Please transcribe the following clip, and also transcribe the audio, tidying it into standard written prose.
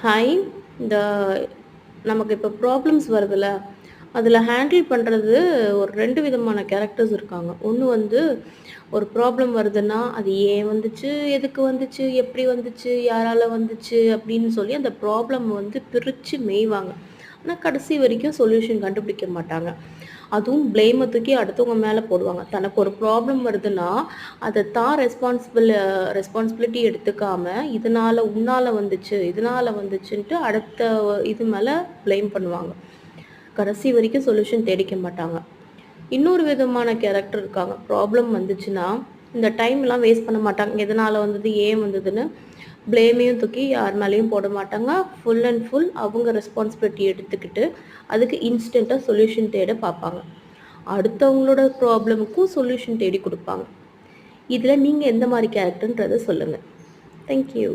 Hi. இந்த நமக்கு இப்போ ப்ராப்ளம்ஸ் வருதுல்ல, அதில ஹேண்டில் பண்ணுறது ஒரு 2 விதமான கேரக்டர்ஸ் இருக்காங்க. ஒண்ணு வந்து ஒரு ப்ராப்ளம் வருதுன்னா, அது ஏன் வந்துச்சு? எதுக்கு வந்துச்சு? எப்படி வந்துச்சு? யாரால வந்துச்சு? அப்படின்னு சொல்லி அந்த ப்ராப்ளம் வந்து பிரிச்சு மேய்வாங்க. ஆனா கடைசி வரைக்கும் சொல்யூஷன் கண்டுபிடிக்க மாட்டாங்க. அதுவும் ப்ளேம தூக்கி அடுத்தவங்க மேல போடுவாங்க. தனக்கு ஒரு ப்ராப்ளம் வருதுன்னா, அத தான் ரெஸ்பான்சிபிலிட்டி எடுத்துக்காம, உன்னால வந்துச்சு, இதனால வந்துச்சுன்ட்டு அடுத்த இது மேல ப்ளேம் பண்ணுவாங்க. கடைசி வரைக்கும் சொல்யூஷன் தேடிக்க மாட்டாங்க. இன்னொரு விதமான கேரக்டர் இருக்காங்க. ப்ராப்ளம் வந்துச்சுன்னா, இந்த டைம்லாம் வேஸ்ட் பண்ண மாட்டாங்க. எதனால வந்தது? ஏன் வந்ததுன்னு ப்ளேமையும் தூக்கி யார் மேலயும் போட மாட்டாங்க. ஃபுல் அண்ட் ஃபுல் அவங்க ரெஸ்பான்சிபிலிட்டி எடுத்துக்கிட்டு, அதுக்கு இன்ஸ்டன்ட்டா சொல்யூஷன் தேட பார்ப்பாங்க. அடுத்தவங்களோட ப்ராப்ளமுக்கும் சொல்யூஷன் தேடி குடுப்பாங்க. இதுல நீங்க எந்த மாரி கேரக்டர்ன்றத சொல்லுங்க. Thank you.